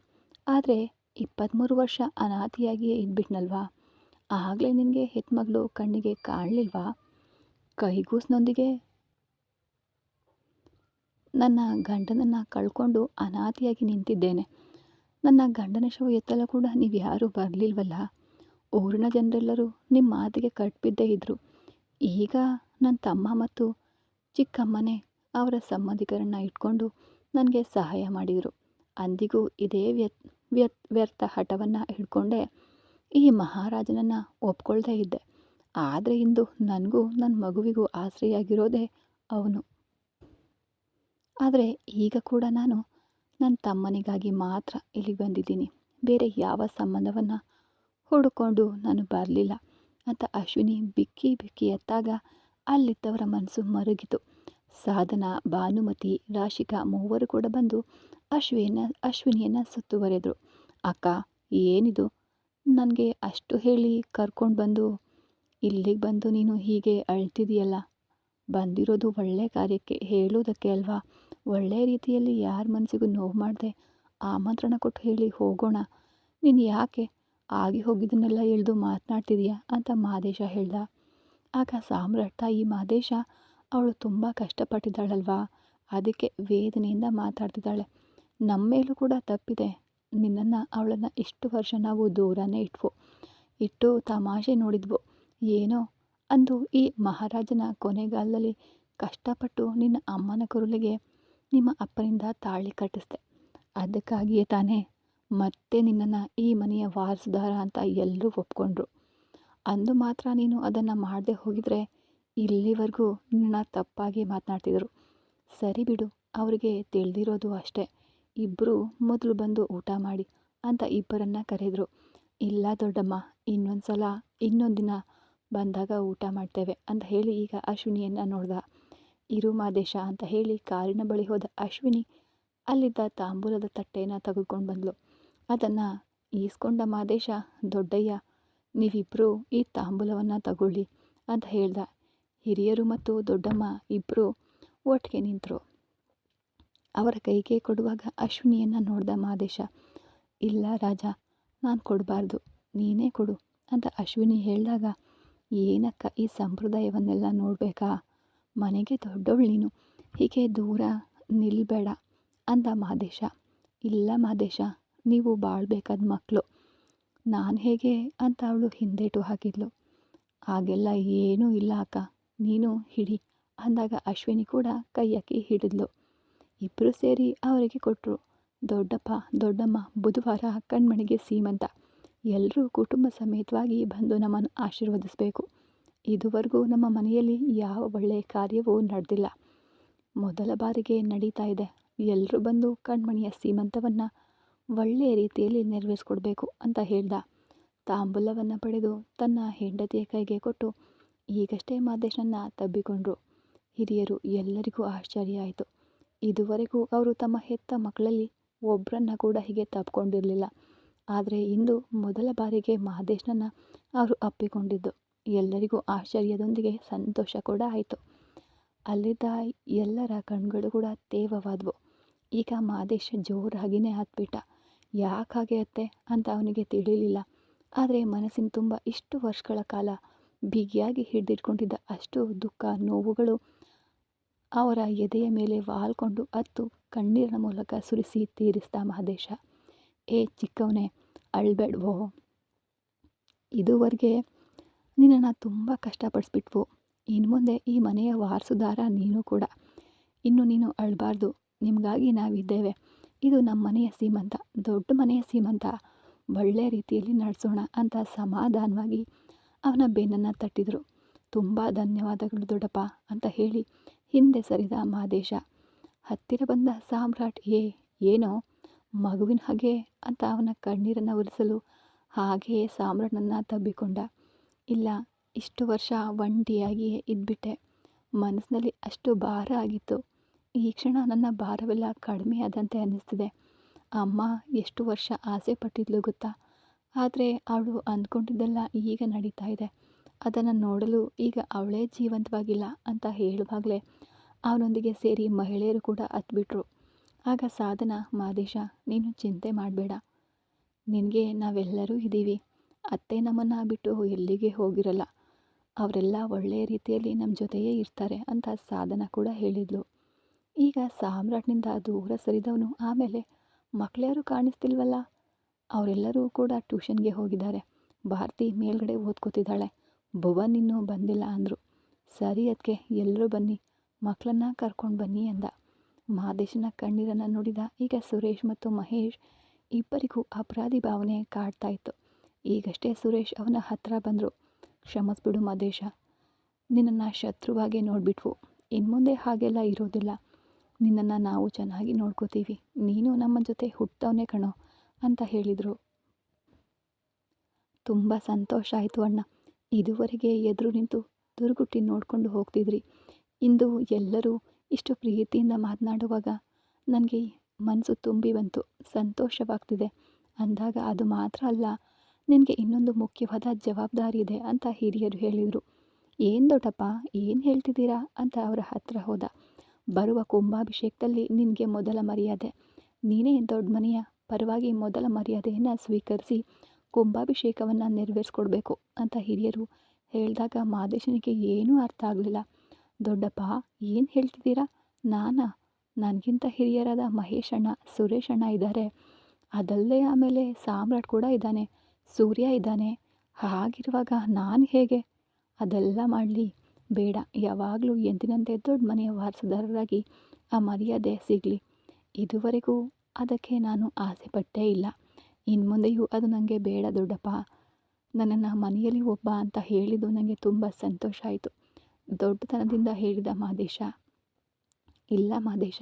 Speaker 1: ಆದರೆ 23 ವರ್ಷ ಅನಾಥಿಯಾಗಿಯೇ ಇದ್ಬಿಟ್ನಲ್ವಾ? ಆಗಲೇ ನಿನಗೆ ಹೆತ್ಮಗಳು ಕಣ್ಣಿಗೆ ಕಾಣಲಿಲ್ವಾ? ಕೈಗೂಸ್ನೊಂದಿಗೆ ನನ್ನ ಗಂಡನನ್ನು ಕಳ್ಕೊಂಡು ಅನಾಥಿಯಾಗಿ ನಿಂತಿದ್ದೇನೆ. ನನ್ನ ಗಂಡನ ಶವ ಎತ್ತಲು ಕೂಡ ನೀವು ಯಾರೂ ಬರಲಿಲ್ವಲ್ಲ? ಊರಿನ ಜನರೆಲ್ಲರೂ ನಿಮ್ಮ ಮಾತಿಗೆ ಕಟ್ಬಿದ್ದೇ ಇದ್ದರು. ಈಗ ನನ್ನ ತಮ್ಮ ಮತ್ತು ಚಿಕ್ಕಮ್ಮನೇ ಅವರ ಸಂಬಂಧಿಕರನ್ನು ಇಟ್ಕೊಂಡು ನನಗೆ ಸಹಾಯ ಮಾಡಿದರು. ಅಂದಿಗೂ ಇದೇ ವ್ಯರ್ಥ ಹಠವನ್ನು ಹಿಡ್ಕೊಂಡೆ ಈ ಮಹಾರಾಜನನ್ನು ಒಪ್ಕೊಳ್ತಾ ಇದ್ದೆ. ಆದರೆ ಇಂದು ನನಗೂ ನನ್ನ ಮಗುವಿಗೂ ಆಸರೆಯಾಗಿರೋದೇ ಅವನು. ಆದರೆ ಈಗ ಕೂಡ ನಾನು ನನ್ನ ತಮ್ಮನಿಗಾಗಿ ಮಾತ್ರ ಇಲ್ಲಿಗೆ ಬಂದಿದ್ದೀನಿ. ಬೇರೆ ಯಾವ ಸಂಬಂಧವನ್ನು ಹುಡುಕೊಂಡು ನಾನು ಬರಲಿಲ್ಲ ಅಂತ ಅಶ್ವಿನಿ ಬಿಕ್ಕಿ ಬಿಕ್ಕಿ ಎತ್ತಾಗ ಅಲ್ಲಿದ್ದವರ ಮನಸ್ಸು ಮರುಗಿತು. ಸಾಧನಾ, ಭಾನುಮತಿ, ರಾಶಿಕಾ ಮೂವರು ಕೂಡ ಬಂದು ಅಶ್ವಿನಿಯನ್ನು ಸುತ್ತುವರೆದರು. ಅಕ್ಕ, ಏನಿದು? ನನಗೆ ಅಷ್ಟು ಹೇಳಿ ಕರ್ಕೊಂಡು ಬಂದು ಇಲ್ಲಿಗೆ ಬಂದು ನೀನು ಹೀಗೆ ಅಳ್ತಿದೆಯಲ್ಲ. ಬಂದಿರೋದು ಒಳ್ಳೆ ಕಾರ್ಯಕ್ಕೆ ಹೇಳೋದಕ್ಕೆ ಅಲ್ವಾ? ಒಳ್ಳೆಯ ರೀತಿಯಲ್ಲಿ ಯಾರ ಮನಸ್ಸಿಗೂ ನೋವು ಮಾಡದೆ ಆಮಂತ್ರಣ ಕೊಟ್ಟು ಹೇಳಿ ಹೋಗೋಣ. ನೀನು ಯಾಕೆ ಆಗಿ ಹೋಗಿದ್ದನ್ನೆಲ್ಲ ಎಳೆದು ಮಾತನಾಡ್ತಿದೀಯಾ ಅಂತ ಮಾದೇಶ ಹೇಳ್ದ. ಆಗ ಸಾಮ್ರಾಟ್ ತಾಯಿ ಮಾದೇಶ, ಅವಳು ತುಂಬ ಕಷ್ಟಪಟ್ಟಿದ್ದಾಳಲ್ವಾ, ಅದಕ್ಕೆ ವೇದನೆಯಿಂದ ಮಾತಾಡ್ತಿದ್ದಾಳೆ. ನಮ್ಮ ಮೇಲೂ ಕೂಡ ತಪ್ಪಿದೆ. ಅವಳನ್ನು ಇಷ್ಟು ವರ್ಷ ನಾವು ದೂರನೇ ಇಟ್ಟು ತಮಾಷೆ ನೋಡಿದ್ವು. ಏನೋ ಅಂದು ಈ ಮಹಾರಾಜನ ಕೊನೆಗಾಲದಲ್ಲಿ ಕಷ್ಟಪಟ್ಟು ನಿನ್ನ ಅಮ್ಮನ ಕುರುಲಿಗೆ ನಿಮ್ಮ ಅಪ್ಪನಿಂದ ತಾಳಿ ಕಟ್ಟಿಸ್ದೆ. ಅದಕ್ಕಾಗಿಯೇ ತಾನೇ ಮತ್ತೆ ನಿನ್ನನ್ನು ಈ ಮನೆಯ ವಾರಸುದಾರ ಅಂತ ಎಲ್ಲರೂ ಒಪ್ಕೊಂಡ್ರು. ಅಂದು ಮಾತ್ರ ನೀನು ಅದನ್ನು ಮಾಡದೆ ಹೋಗಿದ್ರೆ ಇಲ್ಲಿವರೆಗೂ ನಿನ್ನ ತಪ್ಪಾಗಿ ಮಾತನಾಡ್ತಿದ್ರು. ಸರಿ ಬಿಡು, ಅವರಿಗೆ ತಿಳಿದಿರೋದು ಅಷ್ಟೇ. ಇಬ್ಬರು ಮೊದಲು ಬಂದು ಊಟ ಮಾಡಿ ಅಂತ ಇಬ್ಬರನ್ನ ಕರೆದರು. ಇಲ್ಲ ದೊಡ್ಡಮ್ಮ, ಇನ್ನೊಂದು ದಿನ ಬಂದಾಗ ಊಟ ಮಾಡ್ತೇವೆ ಅಂತ ಹೇಳಿ ಈಗ ಅಶ್ವಿನಿಯನ್ನು ನೋಡ್ದ. ಇರು ಮಾದೇಶ ಅಂತ ಹೇಳಿ ಕಾರಿನ ಬಳಿ ಹೋದ ಅಶ್ವಿನಿ ಅಲ್ಲಿದ್ದ ತಾಂಬೂಲದ ತಟ್ಟೆಯನ್ನು ತೆಗೆದುಕೊಂಡು ಬಂದಳು. ಅದನ್ನು ಈಸ್ಕೊಂಡ ಮಾದೇಶ, ದೊಡ್ಡಯ್ಯ, ನೀವಿಬ್ಬರು ಈ ತಾಂಬೂಲವನ್ನು ತಗೊಳ್ಳಿ ಅಂತ ಹೇಳ್ದ. ಹಿರಿಯರು ಮತ್ತು ದೊಡ್ಡಮ್ಮ ಇಬ್ಬರು ಒಟ್ಟಿಗೆ ನಿಂತರು. ಅವರ ಕೈಗೆ ಕೊಡುವಾಗ ಅಶ್ವಿನಿಯನ್ನು ನೋಡ್ದ ಮಾದೇಶ. ಇಲ್ಲ ರಾಜ, ನಾನು ಕೊಡಬಾರ್ದು, ನೀನೇ ಕೊಡು ಅಂತ ಅಶ್ವಿನಿ ಹೇಳಿದಾಗ, ಏನಕ್ಕ ಈ ಸಂಪ್ರದಾಯವನ್ನೆಲ್ಲ ನೋಡಬೇಕಾ? ಮನೆಗೆ ದೊಡ್ಡವಳು ನೀನು, ಹೀಗೆ ದೂರ ನಿಲ್ಲಬೇಡ ಅಂದ ಮಾದೇಶ. ಇಲ್ಲ ಮಾದೇಶ, ನೀವು ಬಾಳ್ಬೇಕಾದ ಮಕ್ಕಳು, ನಾನು ಹೇಗೆ ಅಂತ ಅವಳು ಹಿಂದೇಟು ಹಾಕಿದ್ಲು. ಹಾಗೆಲ್ಲ ಏನೂ ಇಲ್ಲ ಅಕ್ಕ, ನೀನು ಹಿಡಿ ಅಂದಾಗ ಅಶ್ವಿನಿ ಕೂಡ ಕೈಯಾಕಿ ಹಿಡಿದ್ಲು. ಇಬ್ಬರು ಸೇರಿ ಅವರಿಗೆ ಕೊಟ್ಟರು. ದೊಡ್ಡಪ್ಪ ದೊಡ್ಡಮ್ಮ ಬುಧವಾರ ಕಣ್ಮಣಿಗೆ ಸೀಮಂತ. ಎಲ್ಲರೂ ಕುಟುಂಬ ಸಮೇತವಾಗಿ ಬಂದು ನಮ್ಮನ್ನು ಆಶೀರ್ವದಿಸಬೇಕು. ಇದುವರೆಗೂ ನಮ್ಮ ಮನೆಯಲ್ಲಿ ಯಾವ ಒಳ್ಳೆಯ ಕಾರ್ಯವೂ ನಡೆದಿಲ್ಲ. ಮೊದಲ ಬಾರಿಗೆ ನಡೀತಾ ಇದೆ. ಎಲ್ಲರೂ ಬಂದು ಕಣ್ಮಣಿಯ ಸೀಮಂತವನ್ನು ಒಳ್ಳೆಯ ರೀತಿಯಲ್ಲಿ ನೆರವೇರಿಸ್ಕೊಡ್ಬೇಕು ಅಂತ ಹೇಳ್ದ. ತಾಂಬೂಲವನ್ನು ಪಡೆದು ತನ್ನ ಹೆಂಡತಿಯ ಕೈಗೆ ಕೊಟ್ಟು ಈಗಷ್ಟೇ ಮಾದೇಶನ್ನ ತಬ್ಬಿಕೊಂಡ್ರು. ಹಿರಿಯರು ಎಲ್ಲರಿಗೂ ಆಶ್ಚರ್ಯ ಆಯಿತು. ಇದುವರೆಗೂ ಅವರು ತಮ್ಮ ಹೆತ್ತ ಮಕ್ಕಳಲ್ಲಿ ಒಬ್ಬರನ್ನ ಕೂಡ ಹೀಗೆ ತಬ್ಕೊಂಡಿರಲಿಲ್ಲ. ಆದರೆ ಇಂದು ಮೊದಲ ಬಾರಿಗೆ ಮಹದೇಶನನ್ನು ಅವರು ಅಪ್ಪಿಕೊಂಡಿದ್ದು ಎಲ್ಲರಿಗೂ ಆಶ್ಚರ್ಯದೊಂದಿಗೆ ಸಂತೋಷ ಕೂಡ ಆಯಿತು. ಅಲ್ಲಿದ್ದ ಎಲ್ಲರ ಕಣ್ಗಳು ಕೂಡ ತೇವವಾದವು. ಈಗ ಮಹದೇಶ ಜೋರಾಗಿಯೇ ಹತ್ಬಿಟ್ಟ. ಯಾಕಾಗೆ ಅತ್ತೆ ಅಂತ ಅವನಿಗೆ ತಿಳಿಲಿಲ್ಲ. ಆದರೆ ಮನಸ್ಸಿನ ತುಂಬ ಇಷ್ಟು ವರ್ಷಗಳ ಕಾಲ ಬಿಗಿಯಾಗಿ ಹಿಡಿದಿಟ್ಕೊಂಡಿದ್ದ ಅಷ್ಟು ದುಃಖ ನೋವುಗಳು ಅವರ ಎದೆಯ ಮೇಲೆ ವಾಲ್ಕೊಂಡು ಅತ್ತು ಕಣ್ಣೀರಿನ ಮೂಲಕ ಸುರಿಸಿ ತೀರಿಸಿದ ಮಹದೇಶ. ಏ ಚಿಕ್ಕವನೇ, ಅಳ್ಬೇಡ್ವೋ, ಇದುವರೆಗೆ ನಿನ್ನನ್ನು ತುಂಬ ಕಷ್ಟಪಡಿಸ್ಬಿಟ್ವು. ಇನ್ನು ಮುಂದೆ ಈ ಮನೆಯ ವಾರಸುದಾರ ನೀನು ಕೂಡ. ಇನ್ನು ನೀನು ಅಳಬಾರ್ದು, ನಿಮಗಾಗಿ ನಾವಿದ್ದೇವೆ. ಇದು ನಮ್ಮ ಮನೆಯ ಸೀಮಂತ, ದೊಡ್ಡ ಮನೆಯ ಸೀಮಂತ, ಒಳ್ಳೆಯ ರೀತಿಯಲ್ಲಿ ನಡೆಸೋಣ ಅಂತ ಸಮಾಧಾನವಾಗಿ ಅವನ ಬೆನ್ನನ್ನು ತಟ್ಟಿದರು. ತುಂಬ ಧನ್ಯವಾದಗಳು ದೊಡ್ಡಪ್ಪ ಅಂತ ಹೇಳಿ ಹಿಂದೆ ಸರಿದ ಮಹದೇಶ. ಹತ್ತಿರ ಬಂದ ಸಾಮ್ರಾಟ್, ಏನೋ ಮಗುವಿನ ಹಾಗೆ ಅಂತ ಅವನ ಕಣ್ಣೀರನ್ನು ಒರೆಸಲು ಹಾಗೆಯೇ ಸಾಮ್ರಾಟ್ನನ್ನು ತಬ್ಬಿಕೊಂಡ. ಇಲ್ಲ, ಇಷ್ಟು ವರ್ಷ ಒಂಟಿಯಾಗಿಯೇ ಇದ್ಬಿಟ್ಟೆ. ಮನಸ್ಸಿನಲ್ಲಿ ಅಷ್ಟು ಭಾರ ಆಗಿತ್ತು. ಈ ಕ್ಷಣ ನನ್ನ ಭಾರವೆಲ್ಲ ಕಡಿಮೆ ಆದಂತೆ ಅನ್ನಿಸ್ತಿದೆ. ಅಮ್ಮ ಎಷ್ಟು ವರ್ಷ ಆಸೆ ಪಟ್ಟಿದ್ಲು ಗೊತ್ತಾ? ಆದರೆ ಅವಳು ಅಂದ್ಕೊಂಡಿದ್ದೆಲ್ಲ ಈಗ ನಡೀತಾ ಇದೆ. ಅದನ್ನು ನೋಡಲು ಈಗ ಅವಳೇ ಜೀವಂತವಾಗಿಲ್ಲ ಅಂತ ಹೇಳುವಾಗಲೇ ಅವನೊಂದಿಗೆ ಸೇರಿ ಮಹಿಳೆಯರು ಕೂಡ ಹತ್ಬಿಟ್ರು. ಆಗ ಸಾಧನ, ಮಾದೇಶ, ನೀನು ಚಿಂತೆ ಮಾಡಬೇಡ, ನಿನಗೆ ನಾವೆಲ್ಲರೂ ಇದ್ದೀವಿ. ಅತ್ತೆ ನಮ್ಮನ್ನು ಬಿಟ್ಟು ಎಲ್ಲಿಗೆ ಹೋಗಿರಲ್ಲ. ಅವರೆಲ್ಲ ಒಳ್ಳೆಯ ರೀತಿಯಲ್ಲಿ ನಮ್ಮ ಜೊತೆಯೇ ಇರ್ತಾರೆ ಅಂತ ಸಾಧನ ಕೂಡ ಹೇಳಿದ್ಲು. ಈಗ ಸಾಮ್ರಾಟ್ನಿಂದ ದೂರ ಸರಿದವನು ಆಮೇಲೆ ಮಕ್ಕಳ್ಯಾರು ಕಾಣಿಸ್ತಿಲ್ವಲ್ಲ, ಅವರೆಲ್ಲರೂ ಕೂಡ ಟ್ಯೂಷನ್ಗೆ ಹೋಗಿದ್ದಾರೆ. ಭಾರತಿ ಮೇಲ್ಗಡೆ ಓದ್ಕೋತಿದ್ದಾಳೆ. ಭುವನ್ ಇನ್ನೂ ಬಂದಿಲ್ಲ ಅಂದರು. ಸರಿ ಅದಕ್ಕೆ ಎಲ್ಲರೂ ಬನ್ನಿ, ಮಕ್ಕಳನ್ನ ಕರ್ಕೊಂಡು ಬನ್ನಿ ಅಂದ. ಮಹದೇಶನ ಕಣ್ಣೀರನ್ನು ನೋಡಿದ ಈಗ ಸುರೇಶ್ ಮತ್ತು ಮಹೇಶ್ ಇಬ್ಬರಿಗೂ ಅಪರಾಧಿ ಭಾವನೆ ಕಾಡ್ತಾ ಇತ್ತು. ಈಗಷ್ಟೇ ಸುರೇಶ್ ಅವನ ಹತ್ರ ಬಂದರು. ಕ್ಷಮಿಸ್ಬಿಡು ಮಹದೇಶ, ನಿನ್ನನ್ನು ಶತ್ರುವಾಗೇ ನೋಡಿಬಿಟ್ವು. ಇನ್ಮುಂದೆ ಹಾಗೆಲ್ಲ ಇರೋದಿಲ್ಲ. ನಿನ್ನನ್ನು ನಾವು ಚೆನ್ನಾಗಿ ನೋಡ್ಕೋತೀವಿ. ನೀನು ನಮ್ಮ ಜೊತೆ ಹುಟ್ಟವನೇ ಕಣೋ ಅಂತ ಹೇಳಿದರು. ತುಂಬ ಸಂತೋಷ ಆಯಿತು ಅಣ್ಣ. ಇದುವರೆಗೆ ಎದುರು ನಿಂತು ದುರ್ಗುಟ್ಟಿ ನೋಡಿಕೊಂಡು ಹೋಗ್ತಿದ್ರಿ. ಇಂದು ಎಲ್ಲರೂ ಇಷ್ಟು ಪ್ರೀತಿಯಿಂದ ಮಾತನಾಡುವಾಗ ನನಗೆ ಮನಸ್ಸು ತುಂಬಿ ಬಂತು, ಸಂತೋಷವಾಗ್ತಿದೆ ಅಂದಾಗ ಅದು ಮಾತ್ರ ಅಲ್ಲ, ನಿನಗೆ ಇನ್ನೊಂದು ಮುಖ್ಯವಾದ ಜವಾಬ್ದಾರಿ ಇದೆ ಅಂತ ಹಿರಿಯರು ಹೇಳಿದರು. ಏನು ದೊಡ್ಡಪ್ಪ, ಏನು ಹೇಳ್ತಿದ್ದೀರಾ ಅಂತ ಅವರ ಹತ್ರ ಹೋದ. ಬರುವ ಕುಂಭಾಭಿಷೇಕದಲ್ಲಿ ನಿನಗೆ ಮೊದಲ ಮರ್ಯಾದೆ. ನೀನೇ ದೊಡ್ಡ ಮನೆಯ ಪರವಾಗಿ ಮೊದಲ ಮರ್ಯಾದೆಯನ್ನು ಸ್ವೀಕರಿಸಿ ಕುಂಭಾಭಿಷೇಕವನ್ನು ನೆರವೇರಿಸ್ಕೊಡ್ಬೇಕು ಅಂತ ಹಿರಿಯರು ಹೇಳಿದಾಗ ಮಹದೇಶನಿಗೆ ಏನೂ ಅರ್ಥ ಆಗಲಿಲ್ಲ. ದೊಡ್ಡಪ್ಪ, ಏನು ಹೇಳ್ತಿದ್ದೀರಾ? ನನಗಿಂತ ಹಿರಿಯರಾದ ಮಹೇಶ್ ಅಣ್ಣ, ಸುರೇಶ್ ಅಣ್ಣ ಇದ್ದಾರೆ. ಅದಲ್ಲದೆ ಆಮೇಲೆ ಸಾಮ್ರಾಟ್ ಕೂಡ ಇದ್ದಾನೆ, ಸೂರ್ಯ ಇದ್ದಾನೆ. ಹಾಗಿರುವಾಗ ನಾನು ಹೇಗೆ ಅದೆಲ್ಲ ಮಾಡಲಿ? ಬೇಡ, ಯಾವಾಗಲೂ ಎಂದಿನಂತೆ ದೊಡ್ಡ ಮನೆಯ ವಾರಸುದಾರರಾಗಿ ಆ ಮರ್ಯಾದೆ ಸಿಗಲಿ. ಇದುವರೆಗೂ ಅದಕ್ಕೆ ನಾನು ಆಸೆ ಪಟ್ಟೇ ಇಲ್ಲ. ಇನ್ನು ಮುಂದೆಯೂ ಅದು ನನಗೆ ಬೇಡ ದೊಡ್ಡಪ್ಪ. ನನ್ನನ್ನು ಮನೆಯಲ್ಲಿ ಒಬ್ಬ ಅಂತ ಹೇಳಿದ್ದು ನನಗೆ ತುಂಬ ಸಂತೋಷ ಆಯಿತು, ದೊಡ್ಡತನದಿಂದ ಹೇಳಿದ ಮಹದೇಶ. ಇಲ್ಲ ಮಹದೇಶ,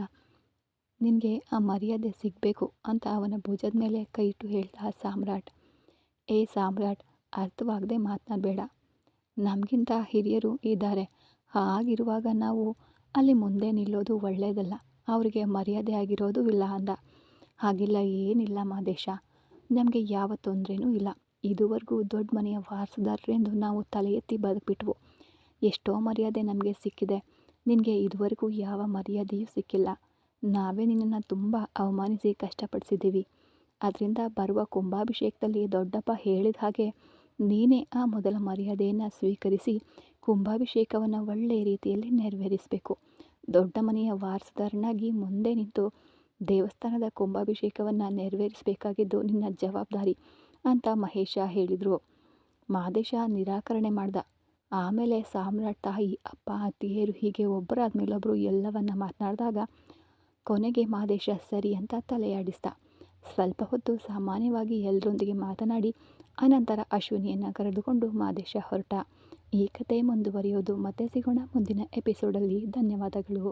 Speaker 1: ನಿನಗೆ ಆ ಮರ್ಯಾದೆ ಸಿಗಬೇಕು ಅಂತ ಅವನ ಭುಜದ ಮೇಲೆ ಕೈ ಇಟ್ಟು ಹೇಳ್ದ ಸಾಮ್ರಾಟ್. ಏ ಸಾಮ್ರಾಟ್, ಅರ್ಥವಾಗದೆ ಮಾತನಾಡಬೇಡ. ನಮಗಿಂತ ಹಿರಿಯರು ಇದ್ದಾರೆ. ಹಾಗಿರುವಾಗ ನಾವು ಅಲ್ಲಿ ಮುಂದೆ ನಿಲ್ಲೋದು ಒಳ್ಳೆಯದಲ್ಲ. ಅವರಿಗೆ ಮರ್ಯಾದೆ ಆಗಿರೋದು ಇಲ್ಲ ಅಂದ. ಹಾಗೆಲ್ಲ ಏನಿಲ್ಲ ಮಹದೇಶ, ನಮಗೆ ಯಾವ ತೊಂದರೆನೂ ಇಲ್ಲ. ಇದುವರೆಗೂ ದೊಡ್ಡ ಮನೆಯ ವಾರಸುದಾರರೆಂದು ನಾವು ತಲೆ ಎತ್ತಿ ಬದುಕ್ಬಿಟ್ವು. ಎಷ್ಟೋ ಮರ್ಯಾದೆ ನಮಗೆ ಸಿಕ್ಕಿದೆ. ನಿನಗೆ ಇದುವರೆಗೂ ಯಾವ ಮರ್ಯಾದೆಯೂ ಸಿಕ್ಕಿಲ್ಲ. ನಾವೇ ನಿನ್ನನ್ನು ತುಂಬ ಅವಮಾನಿಸಿ ಕಷ್ಟಪಡಿಸಿದ್ದೀವಿ. ಅದರಿಂದ ಬರುವ ಕುಂಭಾಭಿಷೇಕದಲ್ಲಿ ದೊಡ್ಡಪ್ಪ ಹೇಳಿದ ಹಾಗೆ ನೀನೇ ಆ ಮೊದಲ ಮರ್ಯಾದೆಯನ್ನು ಸ್ವೀಕರಿಸಿ ಕುಂಭಾಭಿಷೇಕವನ್ನು ಒಳ್ಳೆಯ ರೀತಿಯಲ್ಲಿ ನೆರವೇರಿಸಬೇಕು. ದೊಡ್ಡ ಮನೆಯ ವಾರಸುದಾರನಾಗಿ ಮುಂದೆ ನಿಂತು ದೇವಸ್ಥಾನದ ಕುಂಭಾಭಿಷೇಕವನ್ನು ನೆರವೇರಿಸಬೇಕಾಗಿದ್ದು ನಿನ್ನ ಜವಾಬ್ದಾರಿ ಅಂತ ಮಹೇಶ ಹೇಳಿದರು. ಮಹದೇಶ ನಿರಾಕರಣೆ ಮಾಡ್ದ. ಆಮೇಲೆ ಸಾಮ್ರಾಟ್ ತಾಯಿ, ಅಪ್ಪ, ಅತ್ತಿಗೆಯರು ಹೀಗೆ ಒಬ್ಬರಾದ ಮೇಲೊಬ್ಬರು ಎಲ್ಲವನ್ನ ಮಾತನಾಡಿದಾಗ ಕೊನೆಗೆ ಮಹದೇಶ ಸರಿ ಅಂತ ತಲೆಯಾಡಿಸ್ದ. ಸ್ವಲ್ಪ ಹೊತ್ತು ಸಾಮಾನ್ಯವಾಗಿ ಎಲ್ಲರೊಂದಿಗೆ ಮಾತನಾಡಿ ಅನಂತರ ಅಶ್ವಿನಿಯನ್ನು ಕರೆದುಕೊಂಡು ಮಹದೇಶ ಹೊರಟ. ಈ ಕತೆ ಮುಂದುವರಿಯೋದು. ಮತ್ತೆ ಸಿಗೋಣ ಮುಂದಿನ ಎಪಿಸೋಡಲ್ಲಿ. ಧನ್ಯವಾದಗಳು.